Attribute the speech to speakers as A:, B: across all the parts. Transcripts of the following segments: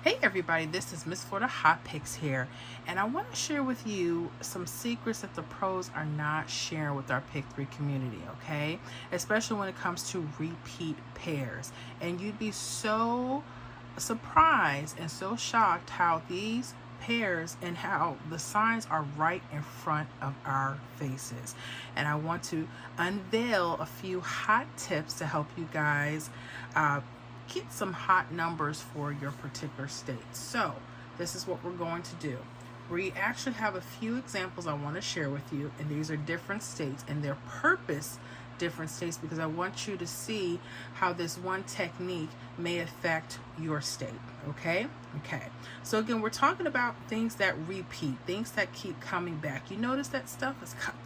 A: Hey everybody, this is Miss Florida Hot Picks here, and I want to share with you some secrets that the pros are not sharing with our Pick 3 community, okay? Especially when it comes to repeat pairs. And you'd be so surprised and so shocked how these pairs and how the signs are right in front of our faces. And I want to unveil a few hot tips to help you guys get some hot numbers for your particular state. So this is what we're going to do. We actually have a few examples I want to share with you, and these are different states and their purpose different states because I want you to see how this one technique may affect your state. Okay. So again, we're talking about things that repeat, things that keep coming back. You notice that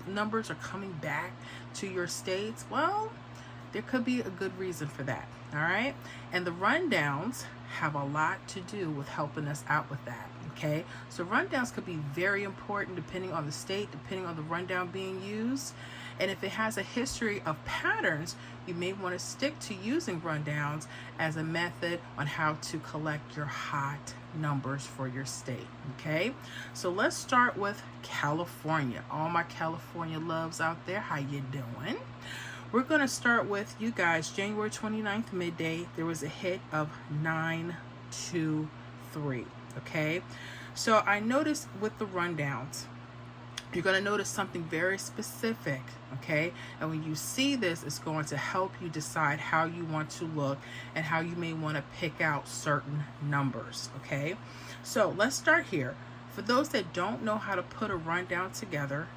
A: numbers are coming back to your states. Well, there could be a good reason for that. All right. And the rundowns have a lot to do with helping us out with that. Okay. So rundowns could be very important depending on the state, depending on the rundown being used. And if it has a history of patterns, you may want to stick to using rundowns as a method on how to collect your hot numbers for your state. Okay. So let's start with California. All my California loves out there, how you doing? We're going to start with, you guys, January 29th, midday, there was a hit of 923, okay? So I noticed with the rundowns, you're going to notice something very specific, okay? And when you see this, it's going to help you decide how you want to look and how you may want to pick out certain numbers, okay? So let's start here. For those that don't know how to put a rundown together,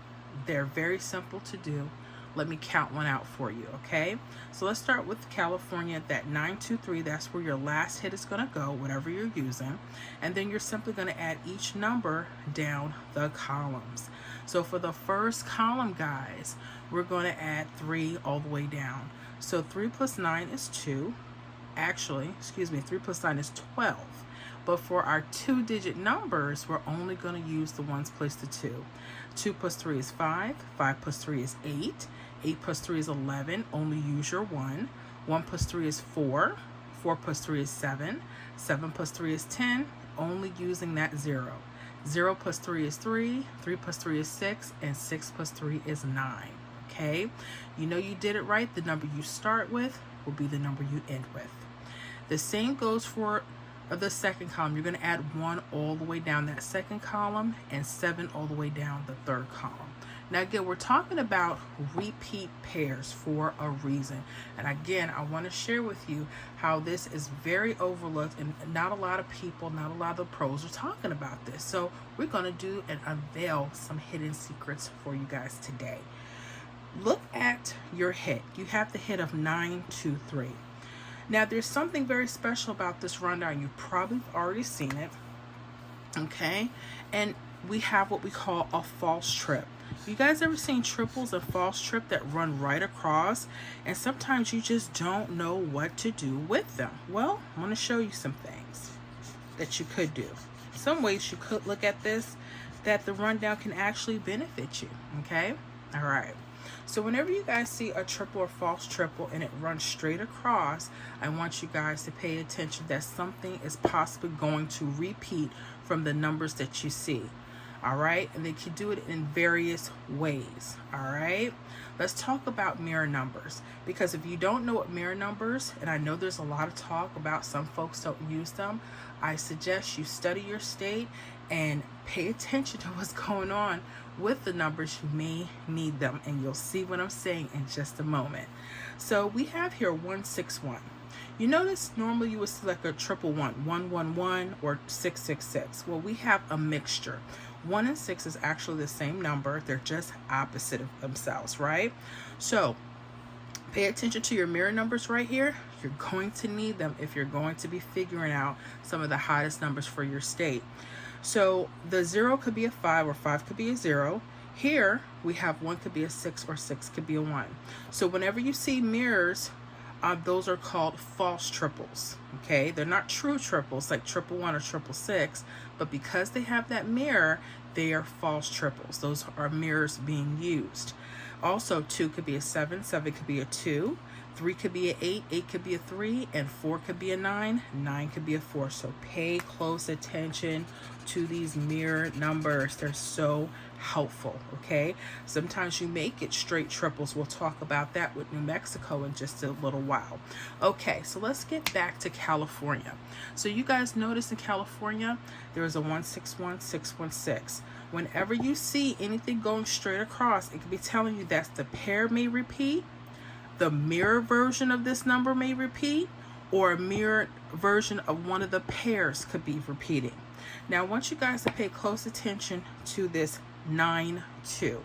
A: they're very simple to do. Let me count one out for you, okay? So let's start with California, that 923, that's where your last hit is gonna go, whatever you're using. And then you're simply gonna add each number down the columns. So for the first column, guys, we're gonna add 3 all the way down. So 3 plus 9 is 2. Actually, 3 plus 9 is 12. But for our 2-digit numbers, we're only going to use the ones placed to 2. 2 plus 3 is 5. 5 plus 3 is 8. 8 plus 3 is 11. Only use your 1. 1 plus 3 is 4. 4 plus 3 is 7. 7 plus 3 is 10. Only using that 0. 0 plus 3 is 3. 3 plus 3 is 6. And 6 plus 3 is 9. Okay? You know you did it right. The number you start with will be the number you end with. The same goes for the second column. You're going to add 1 all the way down that second column and 7 all the way down the third column. Now again, we're talking about repeat pairs for a reason. And again, I want to share with you how this is very overlooked and not a lot of people, not a lot of the pros are talking about this. So we're going to do and unveil some hidden secrets for you guys today. Look at your hit. You have the hit of 923. Now, there's something very special about this rundown. You've probably already seen it, okay? And we have what we call a false trip. You guys ever seen triples and false trip that run right across? And sometimes you just don't know what to do with them. Well, I'm going to show you some things that you could do. Some ways you could look at this that the rundown can actually benefit you, okay? All right. So whenever you guys see a triple or false triple and it runs straight across, I want you guys to pay attention that something is possibly going to repeat from the numbers that you see. All right. And they can do it in various ways. All right. Let's talk about mirror numbers, because if you don't know what mirror numbers, and I know there's a lot of talk about some folks don't use them, I suggest you study your state and pay attention to what's going on with the numbers. You may need them, and you'll see what I'm saying in just a moment. So we have here 161. You notice normally you would select a triple 111 or 666. Well, we have a mixture. 1 and 6 is actually the same number. They're just opposite of themselves, right? So pay attention to your mirror numbers right here. You're going to need them if you're going to be figuring out some of the hottest numbers for your state. So the 0 could be a 5 or 5 could be a 0. Here we have 1 could be a 6 or 6 could be a 1. So whenever you see mirrors, those are called false triples. Okay, they're not true triples like triple 1 or triple 6, but because they have that mirror, they are false triples. Those are mirrors being used. Also, 2 could be a 7, 7 could be a 2. 3 could be an 8, 8 could be a 3, and 4 could be a 9, 9 could be a 4. So pay close attention to these mirror numbers. They're so helpful, okay? Sometimes you may get straight triples. We'll talk about that with New Mexico in just a little while. Okay, so let's get back to California. So you guys notice in California, there is a 161, 616. Whenever you see anything going straight across, it could be telling you that the pair may repeat, the mirror version of this number may repeat, or a mirrored version of one of the pairs could be repeating. Now I want you guys to pay close attention to this 9-2,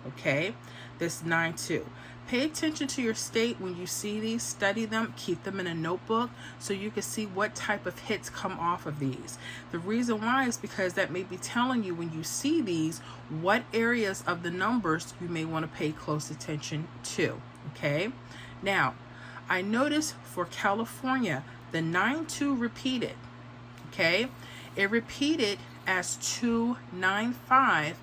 A: okay? This 9-2. Pay attention to your state when you see these, study them, keep them in a notebook so you can see what type of hits come off of these. The reason why is because that may be telling you when you see these, what areas of the numbers you may want to pay close attention to, okay? Now, I noticed for California, the 9-2 repeated, okay? It repeated as 295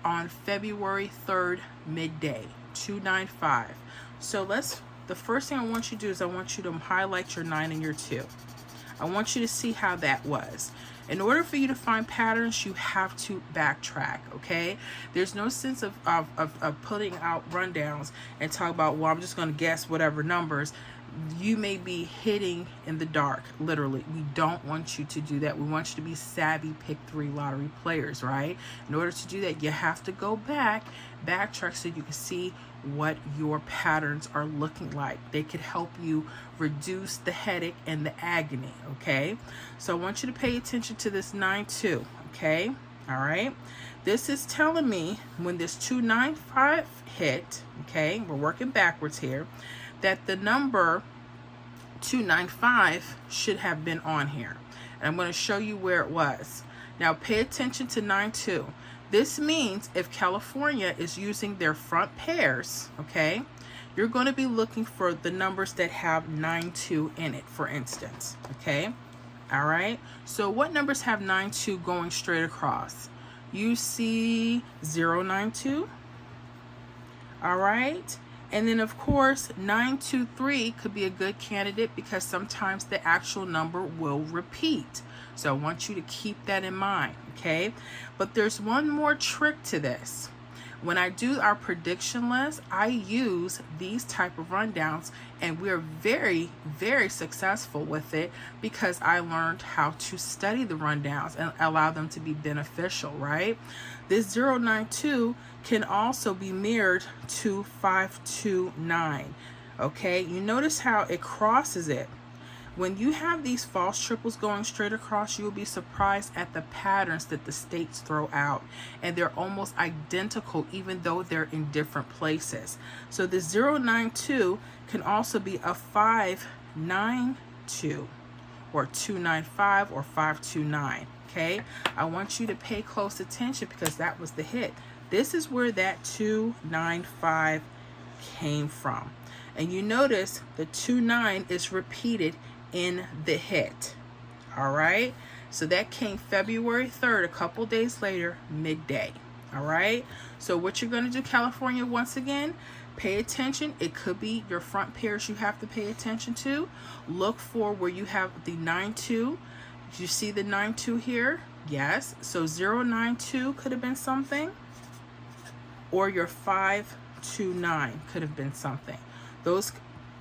A: on February 3rd, midday, 295. So the first thing I want you to do is I want you to highlight your 9 and your 2. I want you to see how that was. In order for you to find patterns, you have to backtrack, okay? There's no sense of putting out rundowns and talk about, well, I'm just going to guess whatever numbers. You may be hitting in the dark, literally. We don't want you to do that. We want you to be savvy pick 3 lottery players, right? In order to do that, you have to go backtrack so you can see what your patterns are looking like. They could help you reduce the headache and the agony, okay? So I want you to pay attention to this 9-2, okay? All right. This is telling me when this 295 hit, okay, we're working backwards here, that the number 295 should have been on here. And I'm going to show you where it was. Now pay attention to 9-2. This means if California is using their front pairs, okay, you're going to be looking for the numbers that have 9-2 in it, for instance, okay? All right. So what numbers have 9-2 going straight across? You see 092. All right. And then, of course, 923 could be a good candidate because sometimes the actual number will repeat. So I want you to keep that in mind, okay? But there's one more trick to this. When I do our prediction list, I use these type of rundowns, and we're very, very successful with it because I learned how to study the rundowns and allow them to be beneficial, right? This 092 can also be mirrored to 529, okay? You notice how it crosses it. When you have these false triples going straight across, you'll be surprised at the patterns that the states throw out. And they're almost identical, even though they're in different places. So the 092 can also be a 592 or 295 or 529. Okay, I want you to pay close attention because that was the hit. This is where that 295 came from. And you notice the 29 is repeated in the hit. All right, so that came February 3rd, a couple days later, midday. All right, so what you're going to do, California, once again, pay attention. It could be your front pairs you have to pay attention to. Look for where you have the 92. Do you see the 92 here? Yes. So 092 could have been something, or your 529 could have been something. Those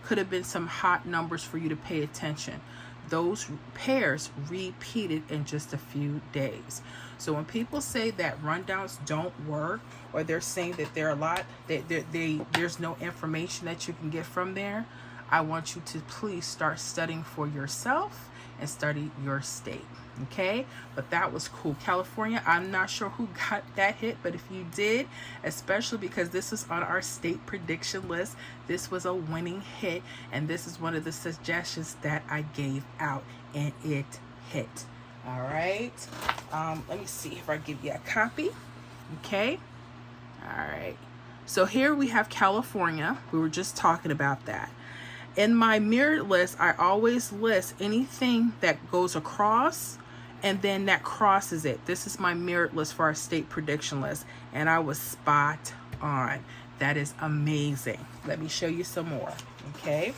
A: could have been some hot numbers for you to pay attention. Those pairs repeated in just a few days. So when people say that rundowns don't work, or they're saying that there are a lot that there's no information that you can get from there, I want you to please start studying for yourself and study your state. Okay, but that was cool. California, I'm not sure who got that hit, but if you did, especially because this is on our state prediction list, this was a winning hit, and this is one of the suggestions that I gave out, and it hit. All right, let me see if I give you a copy. Okay, all right, so here we have California. We were just talking about that. In my mirrored list, I always list anything that goes across and then that crosses it. This is my mirrored list for our state prediction list, and I was spot on. That is amazing. Let me show you some more. Okay.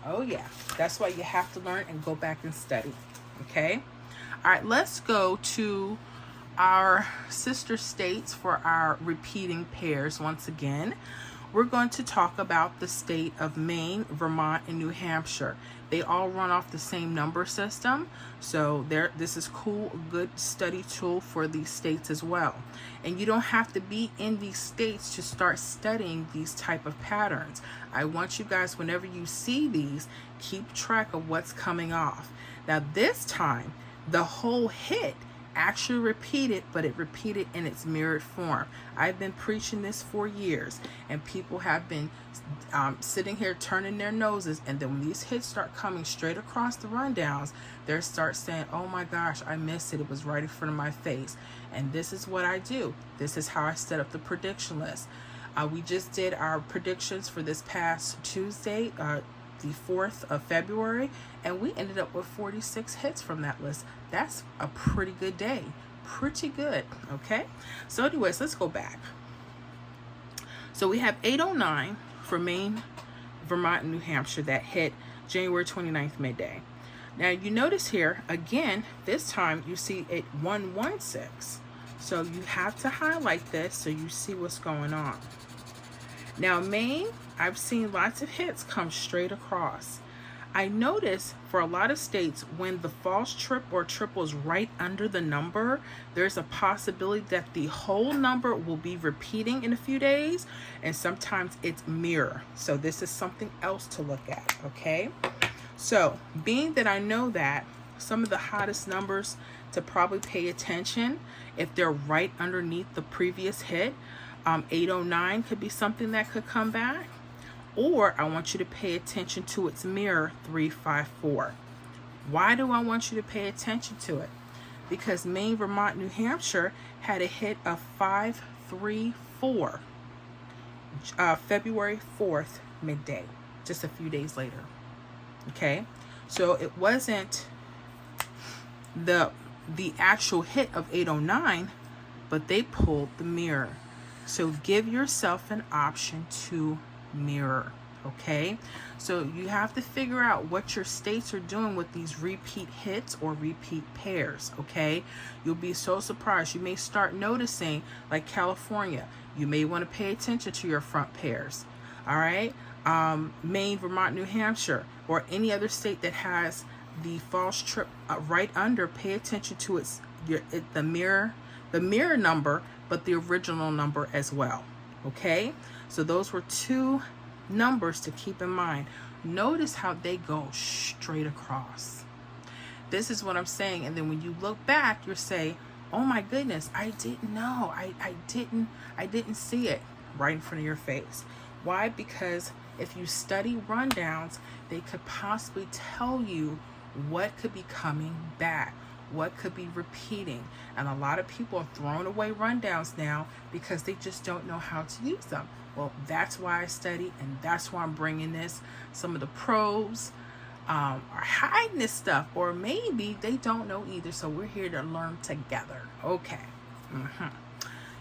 A: Oh yeah, that's why you have to learn and go back and study. Okay. All right, let's go to our sister states for our repeating pairs once again. We're going to talk about the state of Maine, Vermont, and New Hampshire. They all run off the same number system, so this is cool, a good study tool for these states as well. And you don't have to be in these states to start studying these type of patterns. I want you guys, whenever you see these, keep track of what's coming off. Now this time, the whole hit actually repeated, but it repeated in its mirrored form. I've been preaching this for years, and people have been sitting here turning their noses, and then when these hits start coming straight across the rundowns, they start saying, oh my gosh, I missed it, it was right in front of my face. And this is what I do. This is how I set up the prediction list. We just did our predictions for this past Tuesday, the 4th of February, and we ended up with 46 hits from that list. That's a pretty good day. Pretty good, okay? So anyways, let's go back. So we have 809 for Maine, Vermont, and New Hampshire that hit January 29th midday. Now you notice here, again, this time you see it 116. So you have to highlight this so you see what's going on. Now Maine, I've seen lots of hits come straight across. I notice for a lot of states, when the false trip or triple is right under the number, there's a possibility that the whole number will be repeating in a few days, and sometimes it's mirror. So this is something else to look at, okay? So being that I know that, some of the hottest numbers to probably pay attention, if they're right underneath the previous hit, 809 could be something that could come back. Or I want you to pay attention to its mirror, 354. Why do I want you to pay attention to it? Because Maine, Vermont, New Hampshire had a hit of 534, February 4th midday, just a few days later. Okay, so it wasn't the actual hit of 809, but they pulled the mirror. So give yourself an option to mirror. Okay, so you have to figure out what your states are doing with these repeat hits or repeat pairs. Okay, you'll be so surprised. You may start noticing, like California, you may want to pay attention to your front pairs. All right, Maine, Vermont, New Hampshire, or any other state that has the false trip right under, pay attention to the mirror number, but the original number as well. Okay, so those were two numbers to keep in mind. Notice how they go straight across. This is what I'm saying. And then when you look back, you'll say, oh my goodness, I didn't know. I didn't see it right in front of your face. Why? Because if you study rundowns, they could possibly tell you what could be coming back, what could be repeating. And a lot of people are throwing away rundowns now because they just don't know how to use them. Well, that's why I study, and that's why I'm bringing this. Some of the pros are hiding this stuff, or maybe they don't know either, so we're here to learn together. Okay.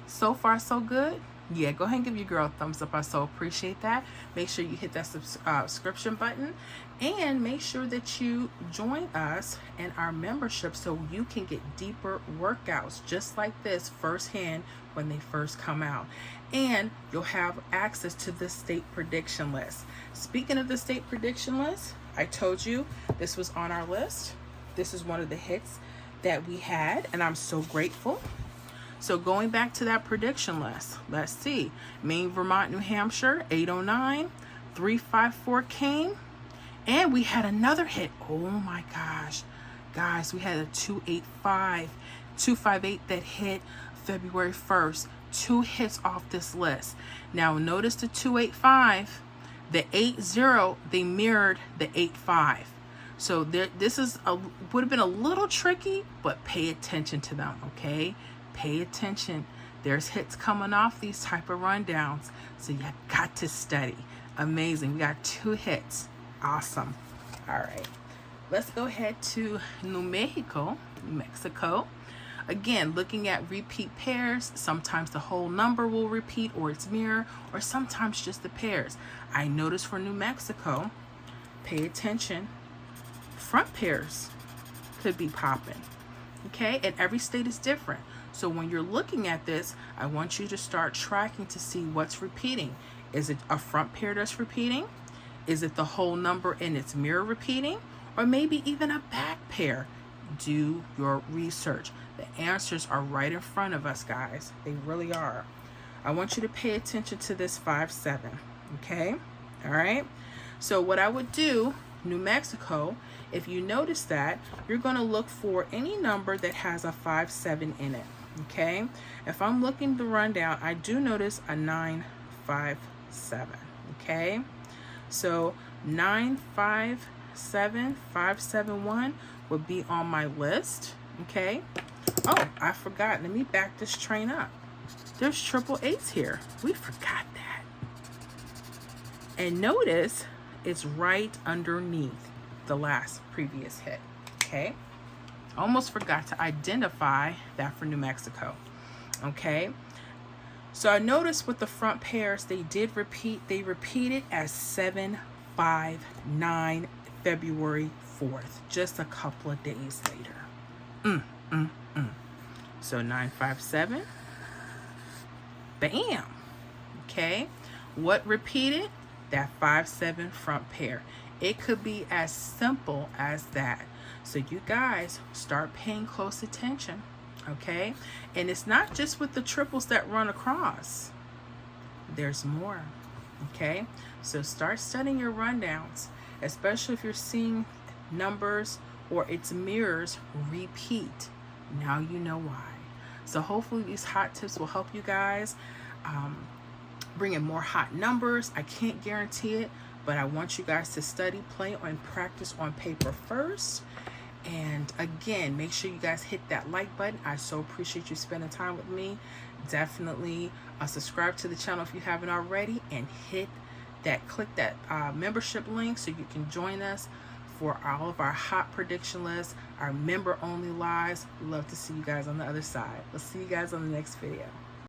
A: So far, so good. Yeah, go ahead and give your girl a thumbs up. I so appreciate that. Make sure you hit that subscription button, and make sure that you join us in our membership so you can get deeper workouts just like this firsthand when they first come out. And you'll have access to the state prediction list. Speaking of the state prediction list, I told you this was on our list. This is one of the hits that we had, and I'm so grateful. So going back to that prediction list, let's see. Maine, Vermont, New Hampshire, 809, 354 came, and we had another hit. Oh my gosh. Guys, we had a 258 that hit February 1st. 2 hits off this list. Now notice the 285, the 80, they mirrored the 85. So this would have been a little tricky, but pay attention to them, okay? Pay attention. There's hits coming off these type of rundowns, so you got to study. Amazing. We got 2 hits. Awesome. All right. Let's go ahead to New Mexico. Again, looking at repeat pairs, sometimes the whole number will repeat or its mirror, or sometimes just the pairs. I noticed for New Mexico, pay attention, front pairs could be popping. Okay, and every state is different. So when you're looking at this, I want you to start tracking to see what's repeating. Is it a front pair that's repeating? Is it the whole number in its mirror repeating? Or maybe even a back pair? Do your research. The answers are right in front of us, guys. They really are. I want you to pay attention to this 5-7. Okay? All right? So what I would do, New Mexico, if you notice that, you're going to look for any number that has a 5-7 in it. Okay? If I'm looking the rundown, I do notice a 9-5-7. Okay? So 9-5-7, 5-7-1 would be on my list. Okay? Oh, I forgot. Let me back this train up. There's triple 8s here. We forgot that. And notice it's right underneath the last previous hit. Okay? Almost forgot to identify that for New Mexico. Okay? So I noticed with the front pairs, they did repeat. They repeated as 7-5-9 February 4th, just a couple of days later. So 9-5-7. Bam. Okay. What repeated? That 5-7 front pair. It could be as simple as that. So you guys start paying close attention. Okay. And it's not just with the triples that run across. There's more. Okay. So start studying your rundowns, especially if you're seeing numbers or its mirrors repeat. Now you know why. So hopefully these hot tips will help you guys bring in more hot numbers. I can't guarantee it, but I want you guys to study, play, and practice on paper first. And again, make sure you guys hit that like button. I so appreciate you spending time with me. Definitely subscribe to the channel if you haven't already, and click that membership link so you can join us for all of our hot prediction lists, our member only lives. We love to see you guys on the other side. We'll see you guys on the next video.